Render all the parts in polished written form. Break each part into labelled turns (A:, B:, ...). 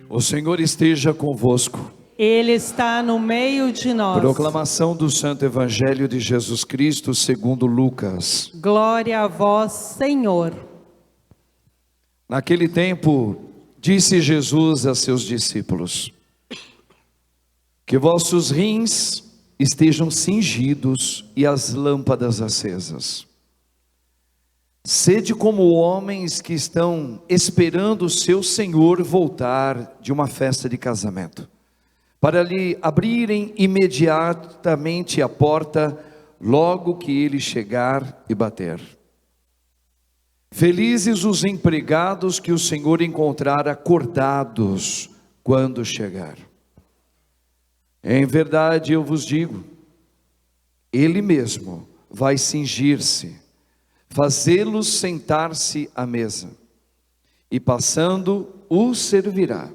A: O Senhor esteja convosco.
B: Ele está no meio de nós.
A: Proclamação do Santo Evangelho de Jesus Cristo segundo Lucas.
B: Glória a vós, Senhor.
A: Naquele tempo, disse Jesus a seus discípulos: que vossos rins estejam cingidos e as lâmpadas acesas. Sede como homens que estão esperando o seu Senhor voltar de uma festa de casamento, para lhe abrirem imediatamente a porta, logo que ele chegar e bater. Felizes os empregados que o Senhor encontrar acordados quando chegar. Em verdade eu vos digo, ele mesmo vai cingir-se, fazê-los sentar-se à mesa, e passando os servirá.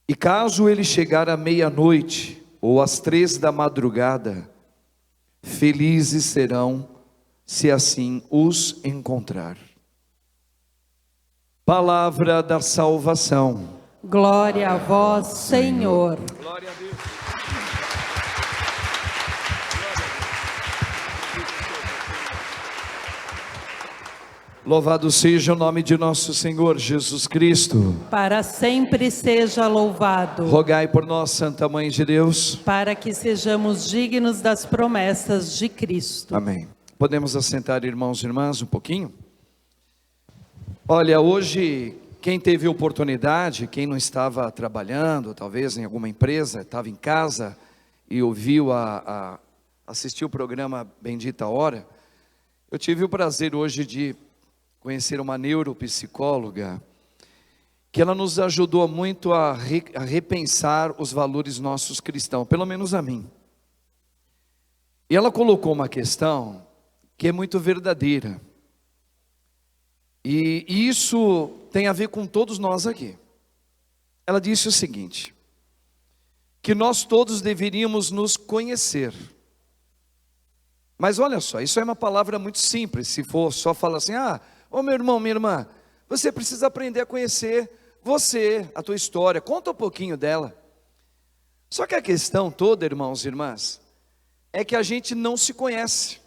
A: E caso ele chegar à meia-noite, ou às 3 da madrugada, felizes serão, se assim os encontrar. Palavra da salvação.
B: Glória a vós, Senhor.
A: Glória a Deus. Louvado seja o nome de nosso Senhor Jesus Cristo.
B: Para sempre seja louvado.
A: Rogai por nós, Santa Mãe de Deus,
B: para que sejamos dignos das promessas de Cristo.
A: Amém. Podemos assentar, irmãos e irmãs, um pouquinho? Olha, hoje, quem teve oportunidade, quem não estava trabalhando, talvez em alguma empresa, estava em casa e ouviu assistiu o programa Bendita Hora, eu tive o prazer hoje de conhecer uma neuropsicóloga, que ela nos ajudou muito a repensar os valores nossos cristãos, pelo menos a mim. E ela colocou uma questão que é muito verdadeira, e isso tem a ver com todos nós aqui. Ela disse o seguinte: que nós todos deveríamos nos conhecer. Mas olha só, isso é uma palavra muito simples. Se for só falar assim: ô meu irmão, minha irmã, você precisa aprender a conhecer você, a tua história, conta um pouquinho dela. Só que a questão toda, irmãos e irmãs, é que a gente não se conhece.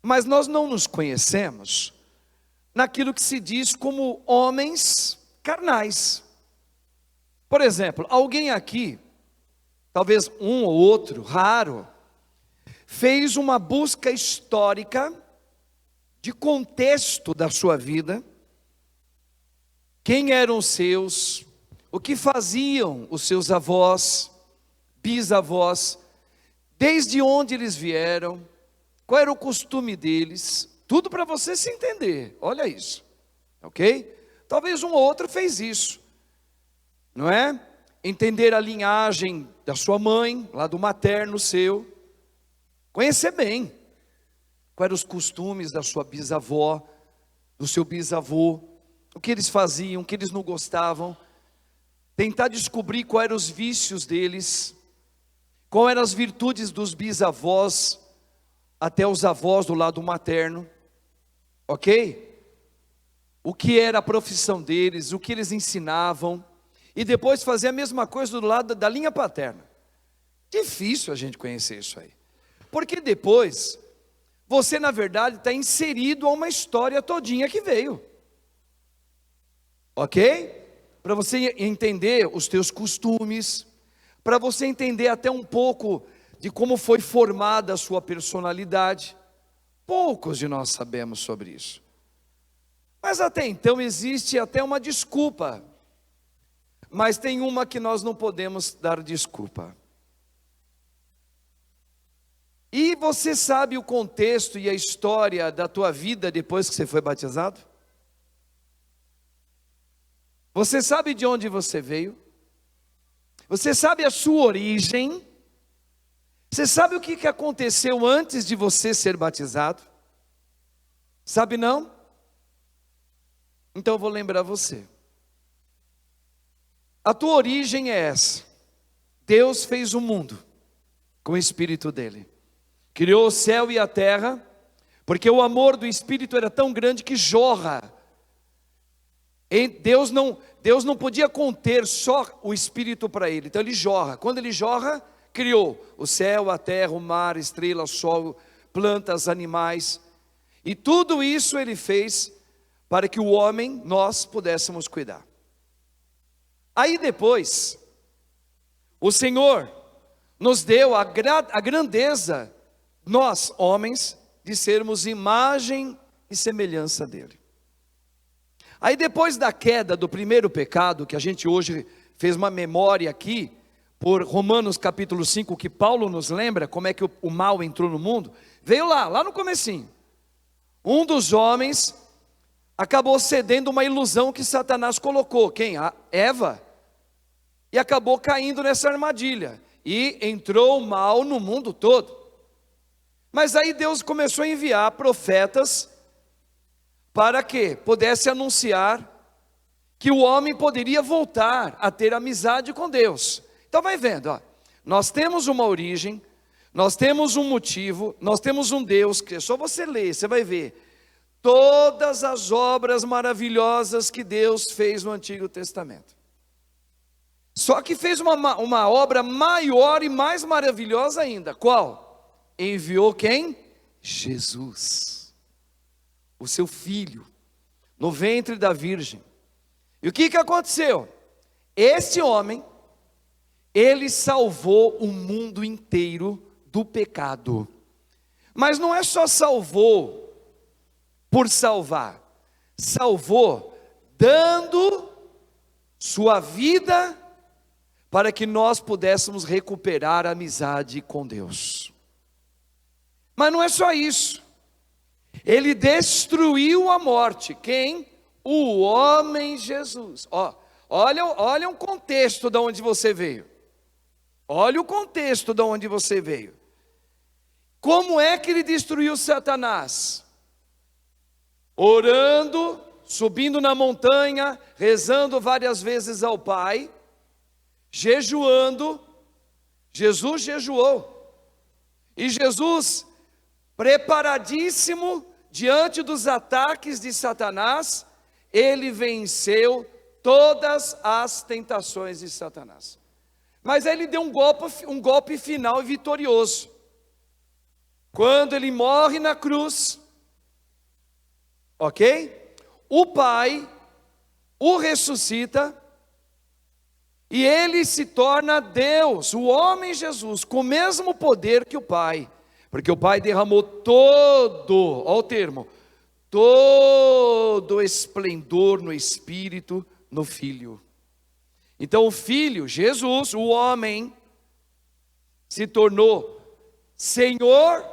A: Mas nós não nos conhecemos naquilo que se diz como homens carnais. Por exemplo, alguém aqui, talvez um ou outro, raro, fez uma busca histórica de contexto da sua vida, quem eram os seus, o que faziam os seus avós, bisavós, desde onde eles vieram, qual era o costume deles, tudo para você se entender, olha isso, ok? Talvez um ou outro fez isso, não é? Entender a linhagem da sua mãe, lá do materno seu, conhecer bem, quais eram os costumes da sua bisavó, do seu bisavô, o que eles faziam, o que eles não gostavam, tentar descobrir quais eram os vícios deles, quais eram as virtudes dos bisavós, até os avós do lado materno, ok? O que era a profissão deles, o que eles ensinavam, e depois fazer a mesma coisa do lado da linha paterna. Difícil a gente conhecer isso aí, porque depois você na verdade está inserido a uma história todinha que veio, ok? Para você entender os teus costumes, para você entender até um pouco de como foi formada a sua personalidade. Poucos de nós sabemos sobre isso. Mas até então existe até uma desculpa. Mas tem uma que nós não podemos dar desculpa. E você sabe o contexto e a história da tua vida depois que você foi batizado? Você sabe de onde você veio? Você sabe a sua origem? Você sabe o que aconteceu antes de você ser batizado? Sabe não? Então eu vou lembrar você. A tua origem é essa. Deus fez o mundo com o Espírito dele. Criou o céu e a terra, porque o amor do Espírito era tão grande que jorra Deus não podia conter só o Espírito para ele, então ele jorra. Quando ele jorra, criou o céu, a terra, o mar, estrelas, sol, plantas, animais. E tudo isso ele fez para que o homem, nós, pudéssemos cuidar. Aí depois, o Senhor nos deu a grandeza, nós, homens, de sermos imagem e semelhança dele. Aí depois da queda do primeiro pecado, que a gente hoje fez uma memória aqui, por Romanos capítulo 5, que Paulo nos lembra como é que o mal entrou no mundo, veio lá no comecinho. Um dos homens acabou cedendo uma ilusão que Satanás colocou. Quem? A Eva. E acabou caindo nessa armadilha. E entrou o mal no mundo todo. Mas aí Deus começou a enviar profetas para que pudesse anunciar que o homem poderia voltar a ter amizade com Deus. Então vai vendo, ó, nós temos uma origem, nós temos um motivo, nós temos um Deus, que é só você ler, você vai ver todas as obras maravilhosas que Deus fez no Antigo Testamento. Só que fez uma obra maior e mais maravilhosa ainda. Qual? Enviou quem? Jesus, o seu filho, no ventre da virgem. E o que aconteceu? Este homem, ele salvou o mundo inteiro do pecado. Mas não é só salvou por salvar, salvou dando sua vida para que nós pudéssemos recuperar a amizade com Deus. Mas não é só isso. Ele destruiu a morte. Quem? O homem Jesus. Olha o contexto de onde você veio. Olha o contexto de onde você veio. Como é que ele destruiu Satanás? Orando, subindo na montanha, rezando várias vezes ao Pai, jejuando. Jesus jejuou. E Jesus, preparadíssimo diante dos ataques de Satanás, ele venceu todas as tentações de Satanás. Mas aí ele deu um golpe final e vitorioso. Quando ele morre na cruz, ok? O Pai o ressuscita e ele se torna Deus, o homem Jesus, com o mesmo poder que o Pai. Porque o Pai derramou todo, olha o termo, todo o esplendor no Espírito, no Filho. Então o Filho, Jesus, o homem, se tornou Senhor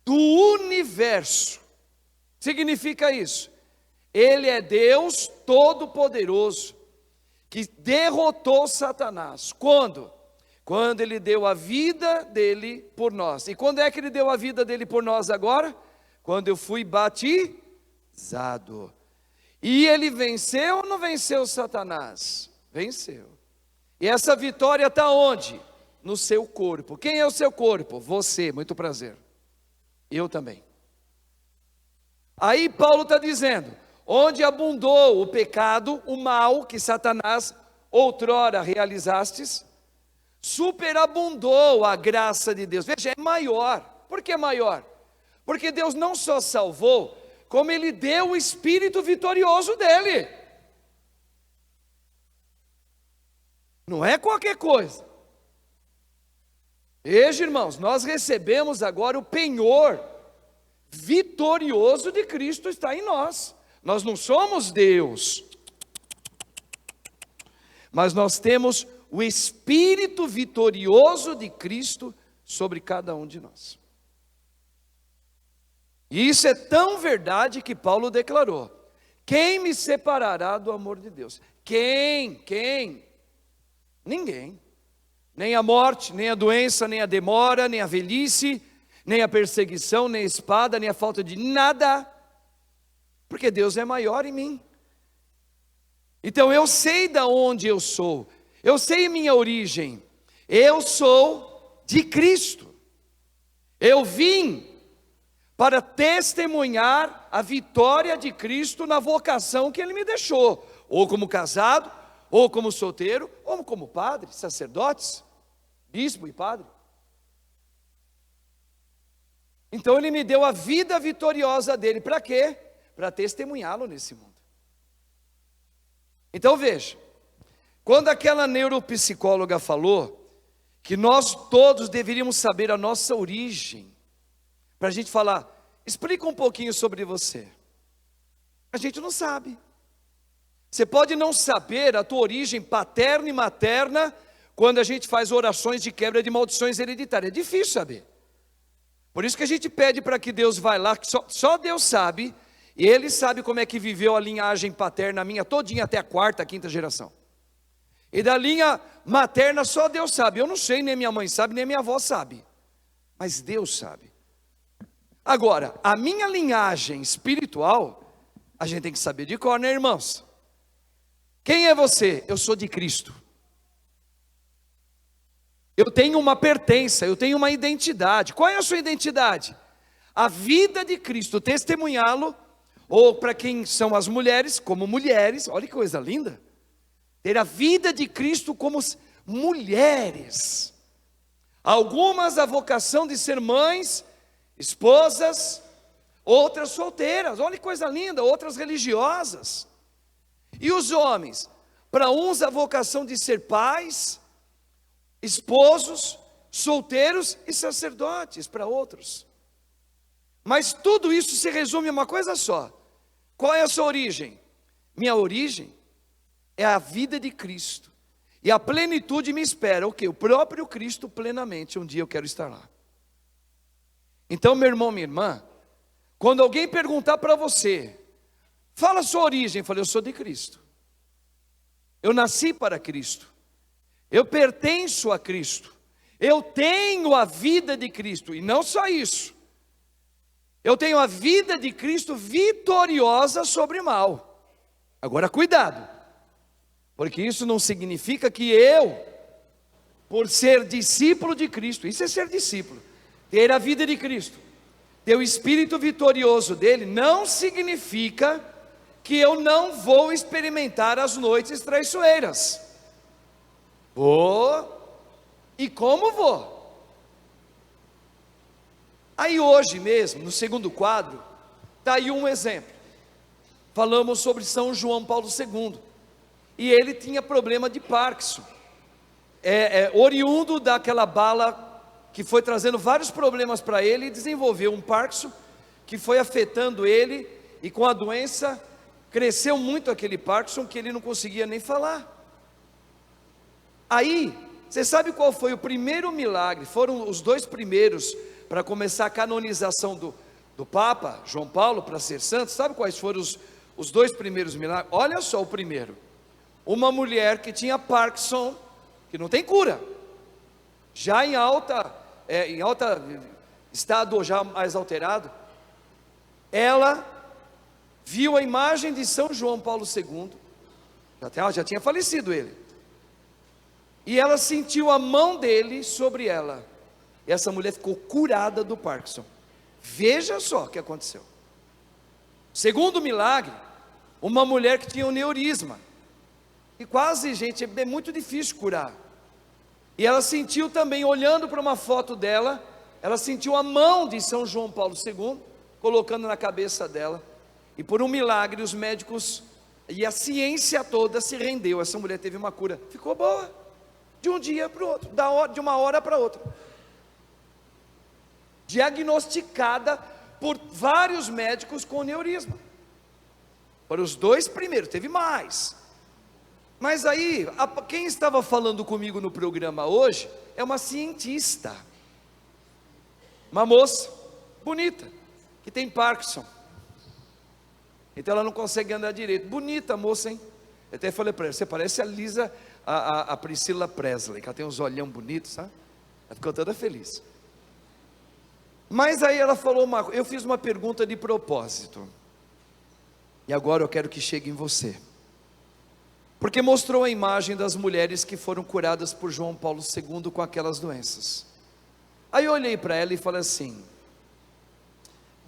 A: do universo. Significa isso? Ele é Deus Todo-Poderoso, que derrotou Satanás. Quando? Quando ele deu a vida dele por nós. E quando é que ele deu a vida dele por nós agora? Quando eu fui batizado. E ele venceu ou não venceu Satanás? Venceu. E essa vitória está onde? No seu corpo. Quem é o seu corpo? Você, muito prazer. Eu também. Aí Paulo está dizendo, onde abundou o pecado, o mal que Satanás outrora realizastes, superabundou a graça de Deus. Veja, é maior. Por que maior? Porque Deus não só salvou, como Ele deu o Espírito vitorioso dEle. Não é qualquer coisa. Veja, irmãos, nós recebemos agora o penhor vitorioso de Cristo está em nós. Nós não somos Deus, mas nós temos o Espírito vitorioso de Cristo sobre cada um de nós. E isso é tão verdade que Paulo declarou: quem me separará do amor de Deus? Quem? Ninguém. Nem a morte, nem a doença, nem a demora, nem a velhice, nem a perseguição, nem a espada, nem a falta de nada, porque Deus é maior em mim. Então eu sei de onde eu sou, eu sei minha origem, eu sou de Cristo. Eu vim para testemunhar a vitória de Cristo na vocação que Ele me deixou, ou como casado, ou como solteiro, ou como padre, sacerdotes, bispo e padre. Então Ele me deu a vida vitoriosa dele, para quê? Para testemunhá-lo nesse mundo. Então veja, quando aquela neuropsicóloga falou que nós todos deveríamos saber a nossa origem, para a gente falar, explica um pouquinho sobre você. A gente não sabe. Você pode não saber a tua origem paterna e materna quando a gente faz orações de quebra de maldições hereditárias. É difícil saber. Por isso que a gente pede para que Deus vá lá, que só Deus sabe, e Ele sabe como é que viveu a linhagem paterna minha todinha até a quarta, quinta geração. E da linha materna só Deus sabe. Eu não sei, nem minha mãe sabe, nem minha avó sabe. Mas Deus sabe. Agora, a minha linhagem espiritual, a gente tem que saber de cor, né, irmãos? Quem é você? Eu sou de Cristo. Eu tenho uma pertença, eu tenho uma identidade. Qual é a sua identidade? A vida de Cristo, testemunhá-lo, ou para quem são as mulheres, como mulheres, olha que coisa linda. Ter a vida de Cristo como mulheres. Algumas a vocação de ser mães, esposas, outras solteiras, olha que coisa linda, outras religiosas. E os homens? Para uns a vocação de ser pais, esposos, solteiros e sacerdotes, para outros. Mas tudo isso se resume a uma coisa só. Qual é a sua origem? Minha origem é a vida de Cristo. E a plenitude me espera, o quê? O próprio Cristo plenamente, um dia eu quero estar lá. Então, meu irmão, minha irmã, quando alguém perguntar para você, fala a sua origem, eu falei, eu sou de Cristo. Eu nasci para Cristo. Eu pertenço a Cristo. Eu tenho a vida de Cristo. E não só isso. Eu tenho a vida de Cristo vitoriosa sobre o mal. Agora, cuidado. Porque isso não significa que eu, por ser discípulo de Cristo, isso é ser discípulo, ter a vida de Cristo, ter o Espírito vitorioso dele, não significa que eu não vou experimentar as noites traiçoeiras. Vou, e como vou? Aí hoje mesmo, no segundo quadro, está aí um exemplo. Falamos sobre São João Paulo II, e ele tinha problema de Parkinson, oriundo daquela bala que foi trazendo vários problemas para ele, e desenvolveu um Parkinson, que foi afetando ele, e com a doença, cresceu muito aquele Parkinson, que ele não conseguia nem falar. Aí, você sabe qual foi o primeiro milagre? Foram os dois primeiros, para começar a canonização do Papa, João Paulo, para ser santo. Sabe quais foram os dois primeiros milagres? Olha só o primeiro. Uma mulher que tinha Parkinson, que não tem cura, já em alta estado, já mais alterado, ela viu a imagem de São João Paulo II, já tinha falecido ele, e ela sentiu a mão dele sobre ela, e essa mulher ficou curada do Parkinson. Veja só o que aconteceu. Segundo milagre, uma mulher que tinha um neurisma, e quase, gente, é muito difícil curar, e ela sentiu também, olhando para uma foto dela, ela sentiu a mão de São João Paulo II, colocando na cabeça dela, e por um milagre os médicos e a ciência toda se rendeu, essa mulher teve uma cura, ficou boa, de um dia para o outro, de uma hora para outra, diagnosticada por vários médicos com neurisma. Para os dois primeiros, teve mais. Mas aí, quem estava falando comigo no programa hoje, é uma cientista, uma moça, bonita, que tem Parkinson, então ela não consegue andar direito, bonita moça, hein? Eu até falei para ela, você parece a Lisa, a Priscila Presley, que ela tem uns olhão bonitos, sabe? Ela ficou toda feliz. Mas aí ela falou eu fiz uma pergunta de propósito, e agora eu quero que chegue em você, porque mostrou a imagem das mulheres que foram curadas por João Paulo II com aquelas doenças. Aí eu olhei para ela e falei assim,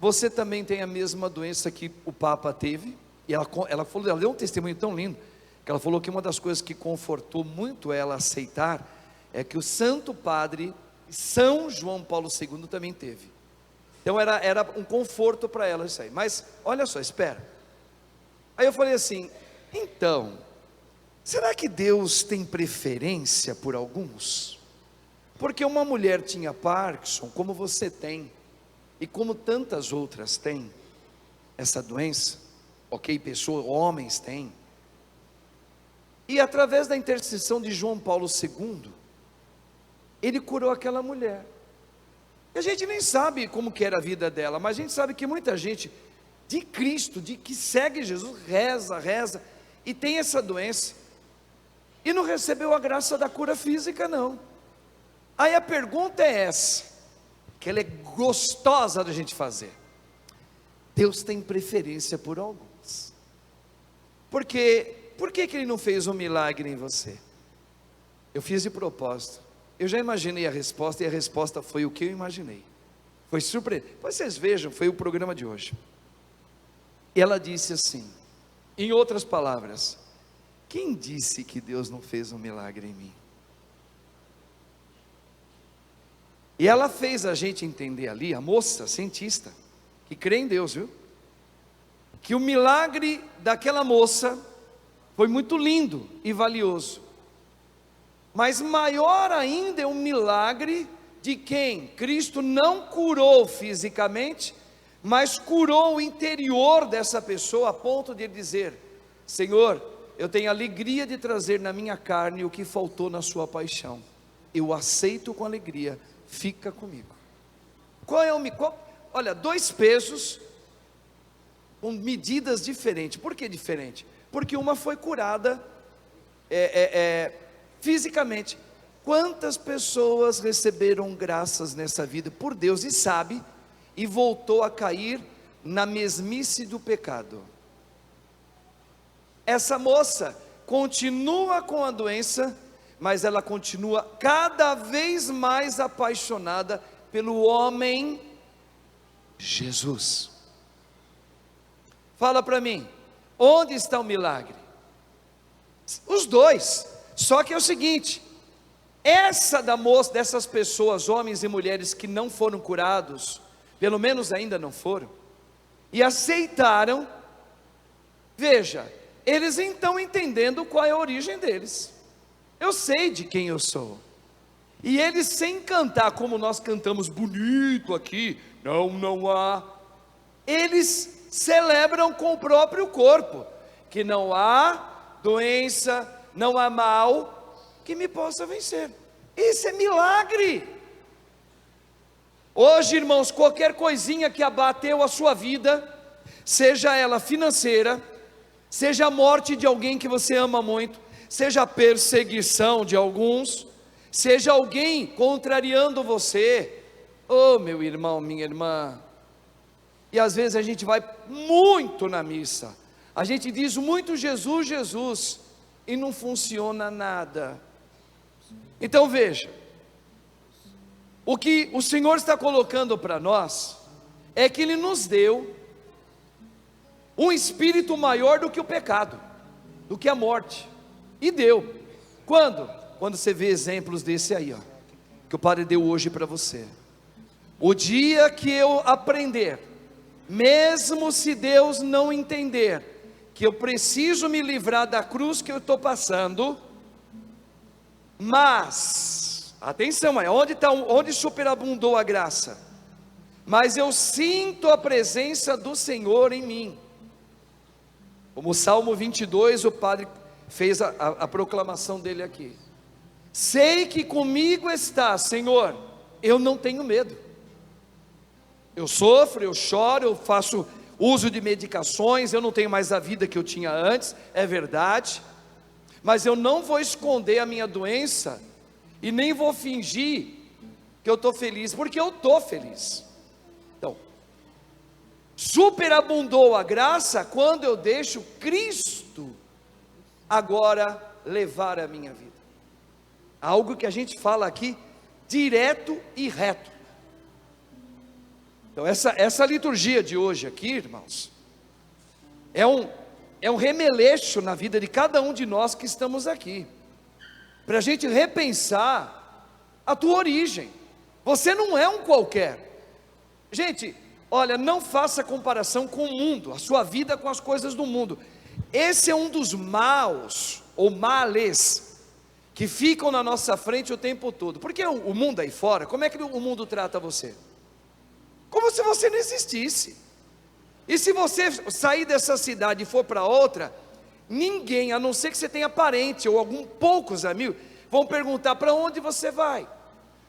A: você também tem a mesma doença que o Papa teve. E ela deu um testemunho tão lindo, que ela falou que uma das coisas que confortou muito ela a aceitar, é que o Santo Padre, São João Paulo II também teve. Então era um conforto para ela isso aí. Mas olha só, espera. Aí eu falei assim, então, será que Deus tem preferência por alguns? Porque uma mulher tinha Parkinson, como você tem, e como tantas outras têm, essa doença, ok, pessoas, homens têm, e através da intercessão de João Paulo II, ele curou aquela mulher. E a gente nem sabe como que era a vida dela, mas a gente sabe que muita gente de Cristo, que segue Jesus, reza, e tem essa doença, e não recebeu a graça da cura física não. Aí a pergunta é essa, que ela é gostosa da gente fazer. Deus tem preferência por alguns. Por que Ele não fez um milagre em você? Eu fiz de propósito. Eu já imaginei a resposta, e a resposta foi o que eu imaginei. Foi surpreendente. Vocês vejam, foi o programa de hoje. E ela disse assim, em outras palavras, quem disse que Deus não fez um milagre em mim? E ela fez a gente entender ali, a moça cientista, que crê em Deus, viu? Que o milagre daquela moça foi muito lindo e valioso. Mas maior ainda é o milagre de quem Cristo não curou fisicamente, mas curou o interior dessa pessoa, a ponto de ele dizer, Senhor, eu tenho alegria de trazer na minha carne o que faltou na sua paixão. Eu aceito com alegria, fica comigo. Olha, 2 pesos com medidas diferentes. Por que diferente? Porque uma foi curada fisicamente. Quantas pessoas receberam graças nessa vida por Deus e voltou a cair na mesmice do pecado? Essa moça continua com a doença, mas ela continua cada vez mais apaixonada pelo homem Jesus. Fala para mim, onde está o milagre? Os 2, só que é o seguinte, dessas pessoas, homens e mulheres que não foram curados, pelo menos ainda não foram, e aceitaram, veja, eles então entendendo qual é a origem deles. Eu sei de quem eu sou. E eles, sem cantar como nós cantamos bonito aqui, não há, eles celebram com o próprio corpo, que não há doença, não há mal que me possa vencer. Isso é milagre. Hoje, irmãos, qualquer coisinha que abateu a sua vida, seja ela financeira, seja a morte de alguém que você ama muito, seja a perseguição de alguns, seja alguém contrariando você, oh meu irmão, minha irmã, e às vezes a gente vai muito na missa, a gente diz muito Jesus, Jesus, e não funciona nada. Então veja, o que o Senhor está colocando para nós, é que Ele nos deu um espírito maior do que o pecado, do que a morte, e deu, quando você vê exemplos desse aí, ó, que o Padre deu hoje para você, o dia que eu aprender, mesmo se Deus não entender, que eu preciso me livrar da cruz que eu estou passando, mas, atenção aí, onde superabundou a graça, mas eu sinto a presença do Senhor em mim, como o Salmo 22, o Padre fez a proclamação dele aqui, sei que comigo está, Senhor, eu não tenho medo, eu sofro, eu choro, eu faço uso de medicações, eu não tenho mais a vida que eu tinha antes, é verdade, mas eu não vou esconder a minha doença, e nem vou fingir que eu estou feliz, porque eu estou feliz. Então, superabundou a graça, quando eu deixo Cristo, agora, levar a minha vida, algo que a gente fala aqui, direto e reto, Então essa liturgia de hoje aqui, irmãos, é um remeleixo na vida de cada um de nós que estamos aqui, para a gente repensar a tua origem. Você não é um qualquer. Gente, olha, não faça comparação com o mundo, a sua vida com as coisas do mundo. Esse é um dos maus, ou males, que ficam na nossa frente o tempo todo. Porque o mundo aí fora, como é que o mundo trata você? Como se você não existisse. E se você sair dessa cidade e for para outra, ninguém, a não ser que você tenha parente ou poucos amigos, vão perguntar para onde você vai.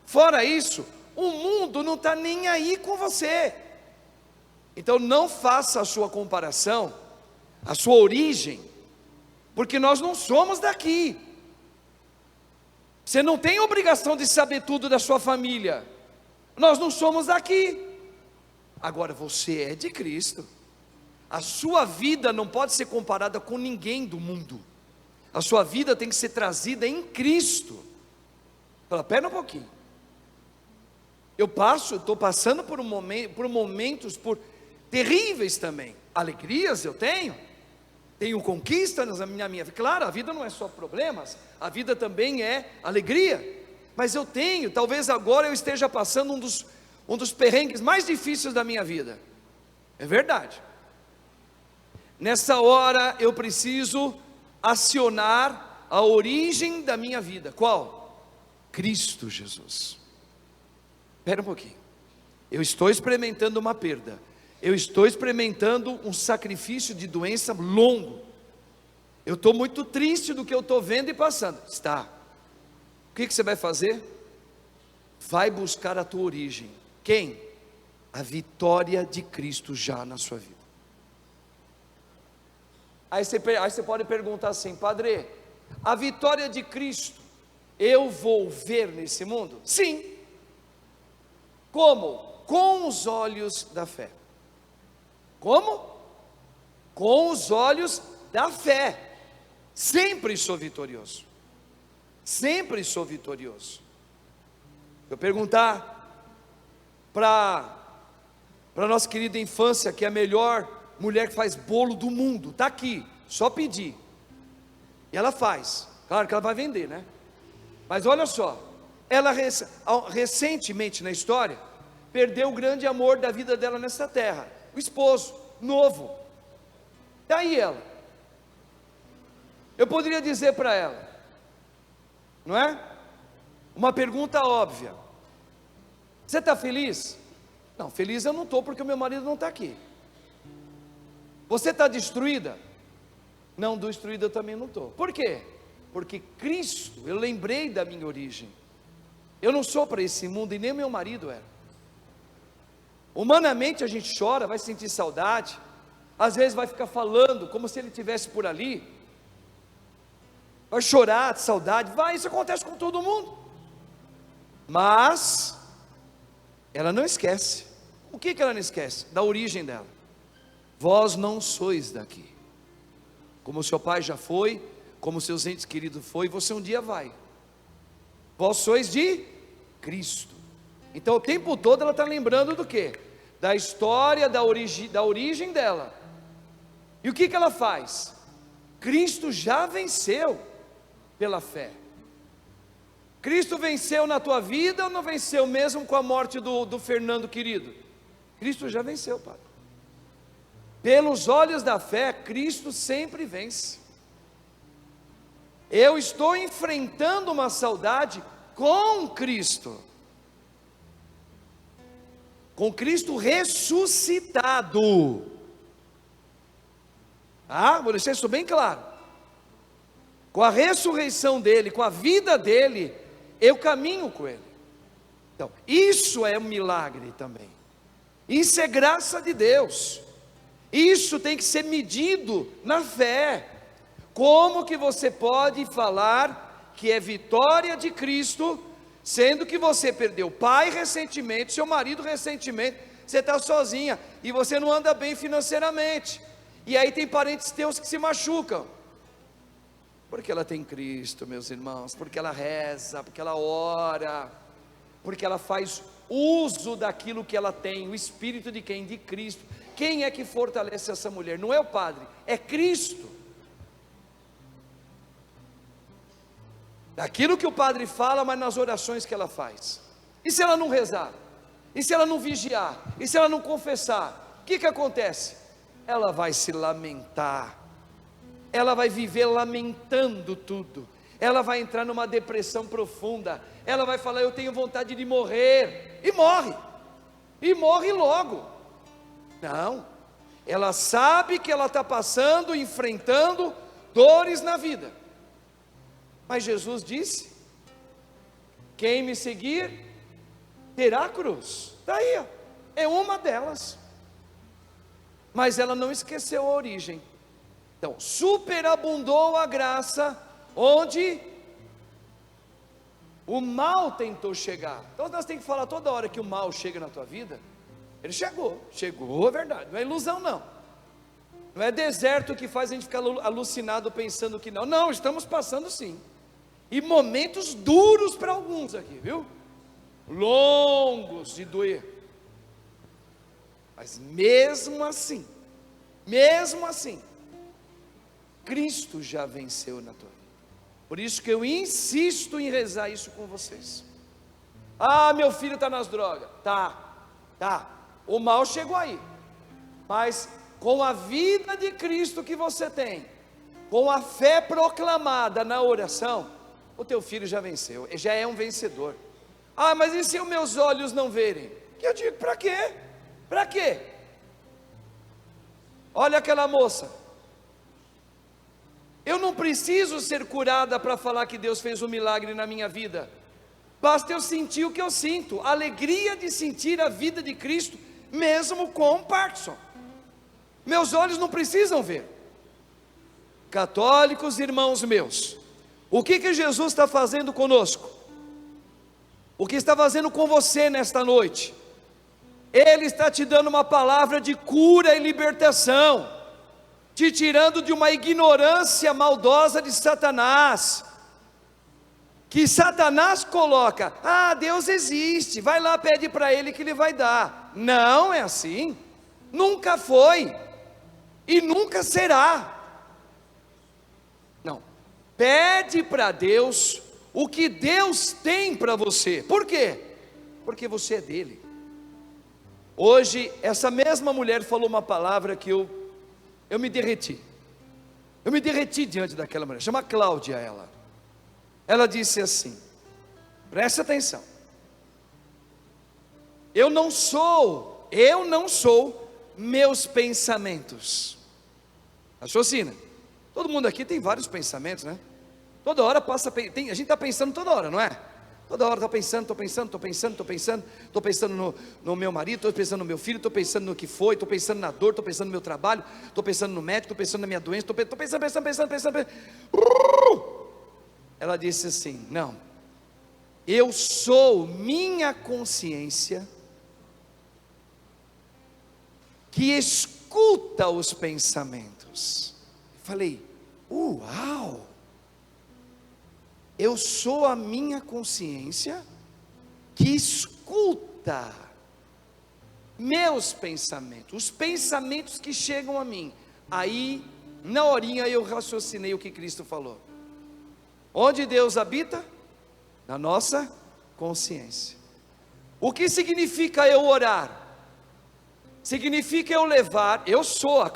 A: Fora isso, o mundo não está nem aí com você. Então não faça a sua comparação, a sua origem, porque nós não somos daqui. Você não tem obrigação de saber tudo da sua família. Nós não somos daqui. Agora você é de Cristo. A sua vida não pode ser comparada com ninguém do mundo. A sua vida tem que ser trazida em Cristo. Fala, pera um pouquinho. Eu estou passando por momentos terríveis também. Alegrias eu tenho conquistas na minha vida. Claro, a vida não é só problemas, a vida também é alegria. Mas eu tenho, talvez agora eu esteja passando um dos perrengues mais difíceis da minha vida. É verdade. Nessa hora eu preciso acionar a origem da minha vida. Qual? Cristo Jesus. Espera um pouquinho. Eu estou experimentando uma perda. Eu estou experimentando um sacrifício de doença longo. Eu estou muito triste do que eu estou vendo e passando. Está. O que você vai fazer? Vai buscar a tua origem. Quem? A vitória de Cristo já na sua vida. Aí você pode perguntar assim, Padre, a vitória de Cristo eu vou ver nesse mundo? Sim. Como? Com os olhos da fé. Como? Com os olhos da fé. Sempre sou vitorioso. Sempre sou vitorioso. Eu perguntar para nossa querida infância, que é a melhor mulher que faz bolo do mundo, está aqui, só pedir. E ela faz. Claro que ela vai vender, né? Mas olha só, ela recentemente na história perdeu o grande amor da vida dela nessa terra, o esposo, novo. Está aí ela. Eu poderia dizer para ela, não é? Uma pergunta óbvia: você está feliz? Não, feliz eu não estou porque o meu marido não está aqui. Você está destruída? Não, destruída eu também não estou. Por quê? Porque Cristo, eu lembrei da minha origem. Eu não sou para esse mundo e nem meu marido era. Humanamente a gente chora, vai sentir saudade, às vezes vai ficar falando como se ele estivesse por ali, vai chorar de saudade, isso acontece com todo mundo. Mas ela não esquece. O que ela não esquece? Da origem dela. Vós não sois daqui. Como seu pai já foi, como seus entes queridos foi, você um dia vai. Vós sois de Cristo. Então o tempo todo ela está lembrando do quê? Da história, da origem dela. E o que ela faz? Cristo já venceu pela fé. Cristo venceu na tua vida ou não venceu mesmo com a morte do Fernando querido? Cristo já venceu, Pai. Pelos olhos da fé, Cristo sempre vence. Eu estou enfrentando uma saudade com Cristo. Com Cristo ressuscitado. Vou deixar isso bem claro. Com a ressurreição dele, com a vida dele, eu caminho com ele. Então, isso é um milagre também. Isso é graça de Deus. Isso tem que ser medido na fé. Como que você pode falar que é vitória de Cristo, sendo que você perdeu pai recentemente, seu marido recentemente, você está sozinha, e você não anda bem financeiramente, e aí tem parentes teus que se machucam, porque ela tem Cristo, meus irmãos, porque ela reza, porque ela ora, porque ela faz uso daquilo que ela tem, o Espírito de quem? De Cristo. Quem é que fortalece essa mulher? Não é o padre, é Cristo. Daquilo que o padre fala, mas nas orações que ela faz. E se ela não rezar? E se ela não vigiar? E se ela não confessar? O que acontece? Ela vai se lamentar, ela vai viver lamentando tudo, ela vai entrar numa depressão profunda, ela vai falar: eu tenho vontade de morrer, e morre logo. Não, ela sabe que ela está passando, enfrentando dores na vida, mas Jesus disse: quem me seguir, terá a cruz. Está aí, ó. É uma delas, mas ela não esqueceu a origem. Então, superabundou a graça onde o mal tentou chegar. Então nós temos que falar toda hora que o mal chega na tua vida. Ele chegou, é verdade, não é ilusão não. Não é deserto que faz a gente ficar alucinado pensando que não, estamos passando sim. E momentos duros para alguns aqui, viu? Longos de doer. Mas mesmo assim, Cristo já venceu na tua vida. Por isso que eu insisto em rezar isso com vocês. Ah, meu filho está nas drogas. Tá. O mal chegou aí. Mas com a vida de Cristo que você tem, com a fé proclamada na oração, o teu filho já venceu, já é um vencedor. Ah, mas e se os meus olhos não verem? Que eu digo, para quê? Para quê? Olha aquela moça. Eu não preciso ser curada para falar que Deus fez um milagre na minha vida. Basta eu sentir o que eu sinto, a alegria de sentir a vida de Cristo, mesmo com Parkinson. Meus olhos não precisam ver. Católicos, irmãos meus, o que Jesus está fazendo conosco? O que está fazendo com você nesta noite? Ele está te dando uma palavra de cura e libertação, te tirando de uma ignorância maldosa de Satanás, que Satanás coloca: ah, Deus existe, vai lá, pede para Ele que Ele vai dar. Não é assim, nunca foi, e nunca será. Não, pede para Deus o que Deus tem para você. Por quê? Porque você é dele. Hoje, essa mesma mulher falou uma palavra que eu me derreti. Eu me derreti diante daquela mulher. Chama Cláudia ela. Ela disse assim: presta atenção. Eu não sou meus pensamentos. Raciocina. Todo mundo aqui tem vários pensamentos, né? Toda hora a gente está pensando toda hora, não é? Toda hora estou pensando no meu marido, estou pensando no meu filho, estou pensando no que foi, estou pensando na dor, estou pensando no meu trabalho, estou pensando no médico, estou pensando na minha doença, estou pensando. Ela disse assim: não, eu sou minha consciência que escuta os pensamentos. Eu falei: uau! Eu sou a minha consciência que escuta meus pensamentos, os pensamentos que chegam a mim. Aí, na horinha, eu raciocinei o que Cristo falou. Onde Deus habita? Na nossa consciência. O que significa eu orar? Significa eu levar,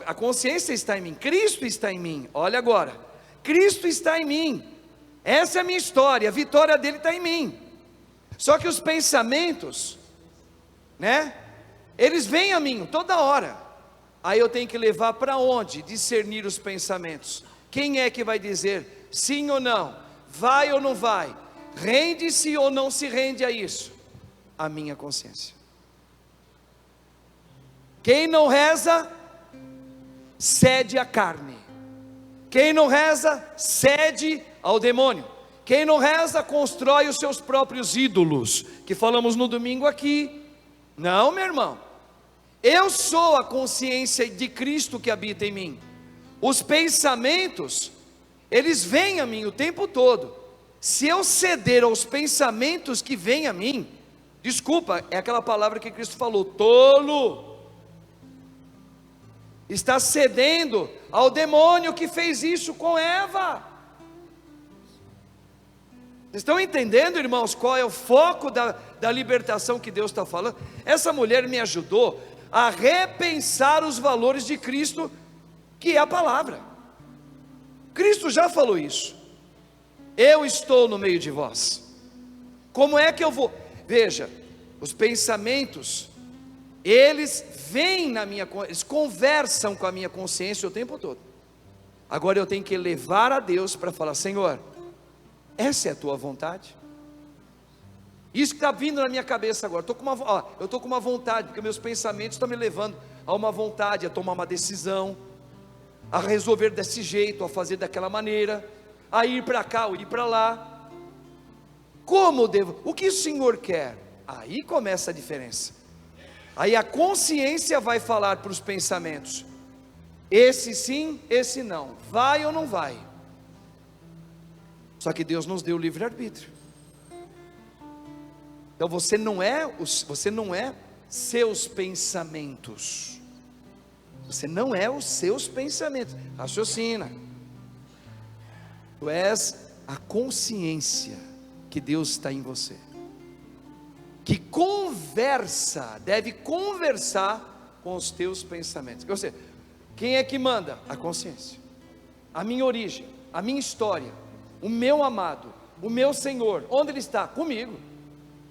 A: a consciência está em mim, Cristo está em mim. Olha agora, Cristo está em mim. Essa é a minha história, a vitória dele está em mim. Só que os pensamentos, né? Eles vêm a mim toda hora. Aí eu tenho que levar para onde? Discernir os pensamentos. Quem é que vai dizer sim ou não? Vai ou não vai? Rende-se ou não se rende a isso? A minha consciência. Quem não reza, cede à carne. Quem não reza, cede ao demônio. Quem não reza, constrói os seus próprios ídolos, que falamos no domingo aqui. Não, meu irmão, eu sou a consciência de Cristo que habita em mim. Os pensamentos, eles vêm a mim o tempo todo. Se eu ceder aos pensamentos que vêm a mim, Desculpa, é aquela palavra que Cristo falou, tolo. Está cedendo ao demônio que fez isso com Eva. Vocês estão entendendo, irmãos, qual é o foco da libertação que Deus está falando? Essa mulher me ajudou a repensar os valores de Cristo, que é a palavra. Cristo já falou isso. Eu estou no meio de vós. Como é que eu vou? Veja, os pensamentos, eles vêm eles conversam com a minha consciência o tempo todo. Agora eu tenho que levar a Deus para falar: Senhor, essa é a tua vontade? Isso que está vindo na minha cabeça agora, eu estou com uma vontade, porque meus pensamentos estão me levando a uma vontade, a tomar uma decisão, a resolver desse jeito, a fazer daquela maneira, a ir para cá ou ir para lá. Como devo? O que o Senhor quer? Aí começa a diferença. Aí a consciência vai falar para os pensamentos: esse sim, esse não, vai ou não vai? Só que Deus nos deu o livre-arbítrio. Então você não é seus pensamentos. Você não é os seus pensamentos. Raciocina. Tu és a consciência que Deus está em você, que deve conversar com os teus pensamentos. Ou seja, quem é que manda? A consciência. A minha origem, a minha história, o meu amado, o meu Senhor, onde Ele está? Comigo.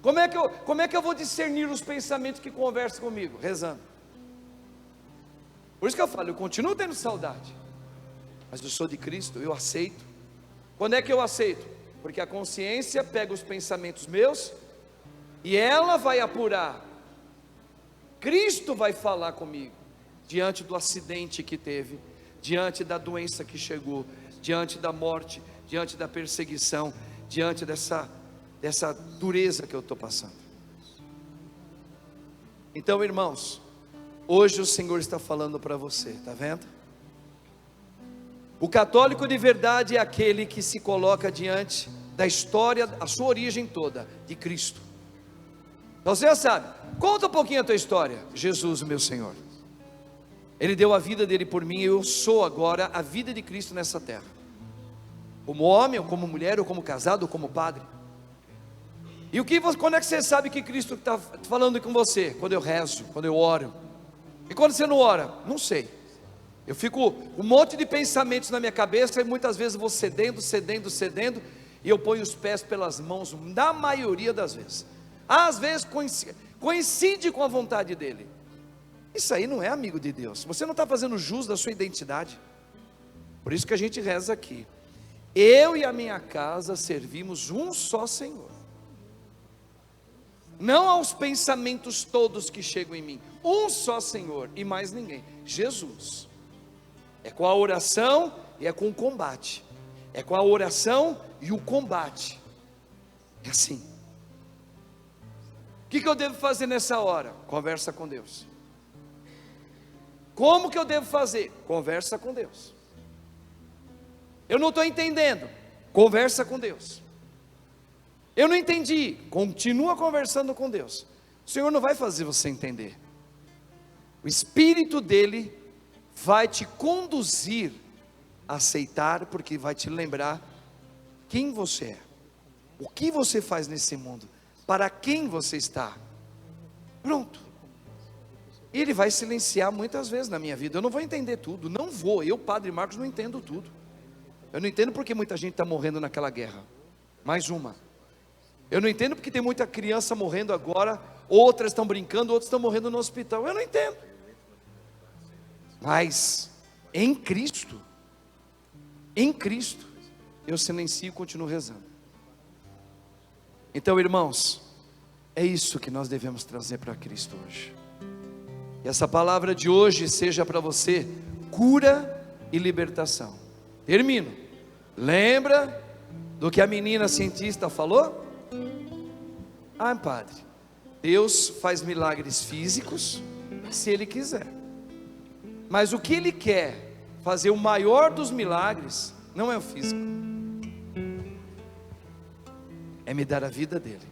A: Como é que eu vou discernir os pensamentos que conversam comigo? Rezando. Por isso que eu falo, eu continuo tendo saudade, mas eu sou de Cristo, eu aceito. Quando é que eu aceito? Porque a consciência pega os pensamentos meus e ela vai apurar. Cristo vai falar comigo diante do acidente que teve, diante da doença que chegou, diante da morte, diante da perseguição, diante dessa dureza que eu estou passando. Então, irmãos, hoje o Senhor está falando para você, está vendo? O católico de verdade é aquele que se coloca diante da história, a sua origem toda, de Cristo. Então você já sabe, conta um pouquinho a tua história. Jesus, o meu Senhor, Ele deu a vida dele por mim, e eu sou agora a vida de Cristo nessa terra, como homem, ou como mulher, ou como casado, ou como padre. E quando é que você sabe que Cristo está falando com você? Quando eu rezo, quando eu oro. E quando você não ora? Não sei. Eu fico um monte de pensamentos na minha cabeça, e muitas vezes eu vou cedendo, e eu ponho os pés pelas mãos, na maioria das vezes. Às vezes coincide com a vontade dele. Isso aí não é amigo de Deus. Você não está fazendo jus da sua identidade. Por isso que a gente reza aqui: eu e a minha casa servimos um só Senhor. Não aos pensamentos todos que chegam em mim, um só Senhor e mais ninguém, Jesus. É com a oração e é com o combate. É com a oração e o combate. É assim. O que eu devo fazer nessa hora? Conversa com Deus. Como que eu devo fazer? Conversa com Deus. Eu não estou entendendo. Conversa com Deus. Eu não entendi. Continua conversando com Deus. O Senhor não vai fazer você entender. O Espírito dele vai te conduzir a aceitar, porque vai te lembrar quem você é, o que você faz nesse mundo, para quem você está. Pronto. Ele vai silenciar muitas vezes na minha vida. Eu não vou entender tudo, não vou. Eu, Padre Marcos, não entendo tudo. Eu não entendo porque muita gente está morrendo naquela guerra. Mais uma. Eu não entendo porque tem muita criança morrendo agora, outras estão brincando, outras estão morrendo no hospital. Eu não entendo. Mas em Cristo, eu silencio e continuo rezando. Então, irmãos, é isso que nós devemos trazer para Cristo hoje. E essa palavra de hoje seja para você cura e libertação. Termino. Lembra do que a menina cientista falou? Ah, padre, Deus faz milagres físicos se Ele quiser. Mas o que Ele quer fazer, o maior dos milagres, não é o físico, é me dar a vida dele.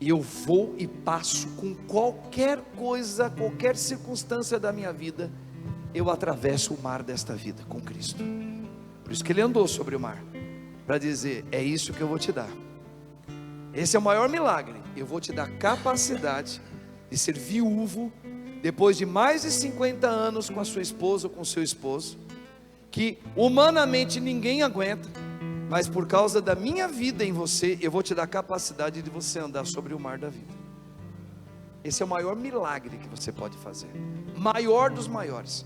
A: e eu vou e passo com qualquer coisa, qualquer circunstância da minha vida, eu atravesso o mar desta vida com Cristo. Por isso que ele andou sobre o mar, para dizer: é isso que eu vou te dar. Esse é o maior milagre. Eu vou te dar capacidade de ser viúvo, depois de mais de 50 anos com a sua esposa ou com o seu esposo, que humanamente ninguém aguenta, mas por causa da minha vida em você, eu vou te dar capacidade de você andar sobre o mar da vida. Esse é o maior milagre que você pode fazer, maior dos maiores.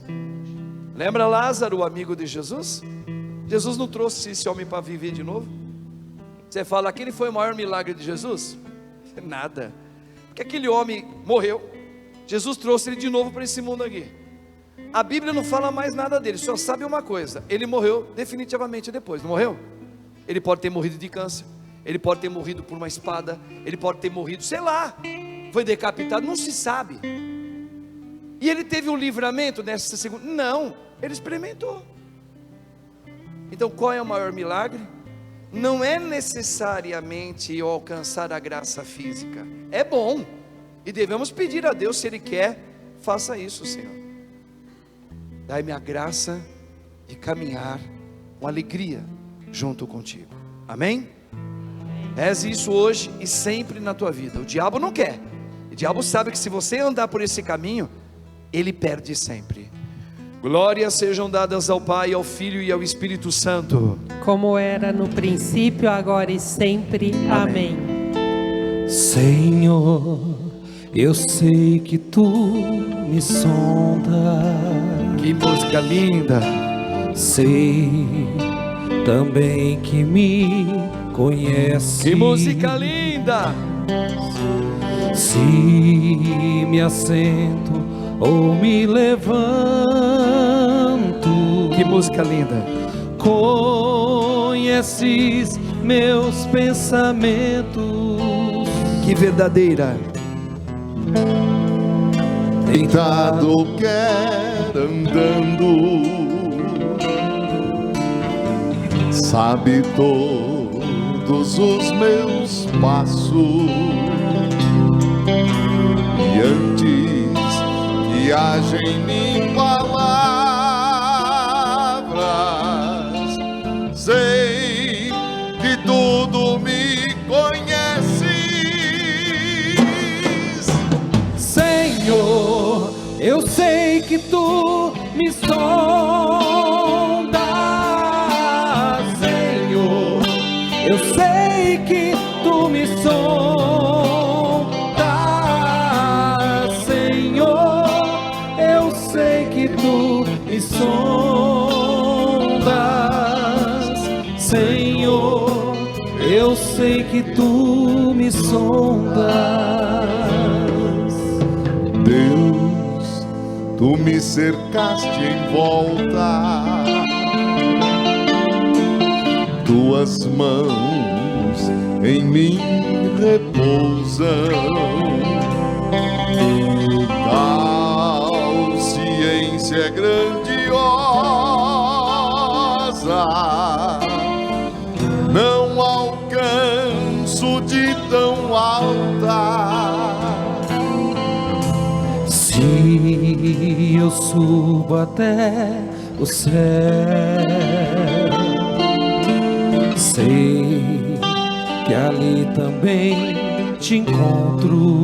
A: Lembra Lázaro, o amigo de Jesus? Jesus não trouxe esse homem para viver de novo? Você fala, aquele foi o maior milagre de Jesus? Nada, porque aquele homem morreu, Jesus trouxe ele de novo para esse mundo aqui. A Bíblia não fala mais nada dele, só sabe uma coisa: ele morreu definitivamente depois, não morreu? Ele pode ter morrido de câncer, ele pode ter morrido por uma espada, ele pode ter morrido, sei lá, foi decapitado, não se sabe. E ele teve um livramento nessa segunda? Não, ele experimentou. Então qual é o maior milagre? Não é necessariamente eu alcançar a graça física, é bom, e devemos pedir a Deus, se Ele quer, faça isso, Senhor. Dai-me a graça de caminhar com alegria junto contigo, amém? Reze isso hoje e sempre na tua vida. O diabo não quer, o diabo sabe que se você andar por esse caminho, ele perde sempre. Glórias sejam dadas ao Pai, ao Filho e ao Espírito Santo,
B: como era no princípio, agora e sempre. Amém.
C: Senhor, eu sei que tu me sondas.
A: Que música linda.
C: Sei também que me conhece.
A: Que música linda.
C: Se me assento ou me levanto,
A: que música linda.
C: Conheces meus pensamentos.
A: Que verdadeira.
D: Deitado quer andando, sabe todos os meus passos, e antes que haja em mim palavras, sei que tudo me conheces.
C: Senhor, eu sei que tu me sondas. Senhor, eu sei que tu me sondas. Senhor, eu sei que tu me sondas. Senhor, eu sei que tu me sondas.
D: Deus, tu me cercaste em volta, tuas mãos em mim repousam, tal ciência é grandiosa, não alcanço de tão alta.
C: Se eu subo até o céu, sei que ali também te encontro.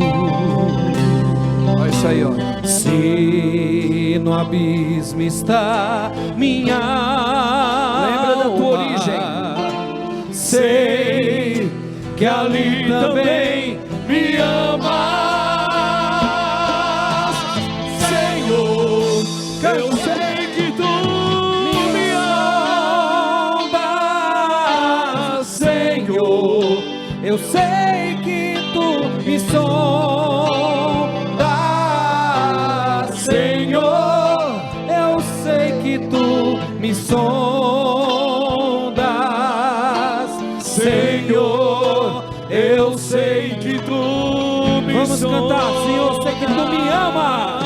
A: Olha isso aí, ó.
C: Se no abismo está minha
A: Lembra da tua
C: alma,
A: origem.
C: sei que ali também me ama. Eu sei que tu me amas, Senhor. Eu sei que tu me sondas, Senhor. Eu sei que tu me sondas, Senhor. Eu sei que tu me sondas. Vamos cantar, Senhor, sei que tu me amas,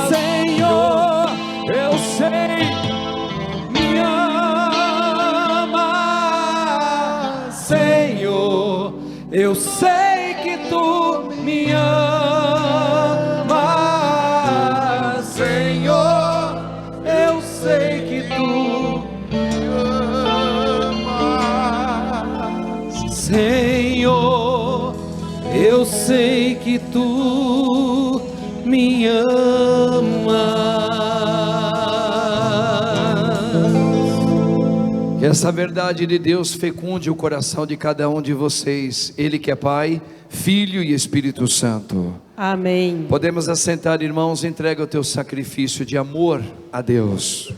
C: Senhor. Eu sei, me ama, Senhor. Eu sei que tu me amas, Senhor, eu sei que tu me amas, Senhor, eu sei que tu me amas.
A: Que essa verdade de Deus fecunde o coração de cada um de vocês. Ele que é Pai, Filho e Espírito Santo.
B: Amém.
A: Podemos assentar, irmãos, entrega o teu sacrifício de amor a Deus.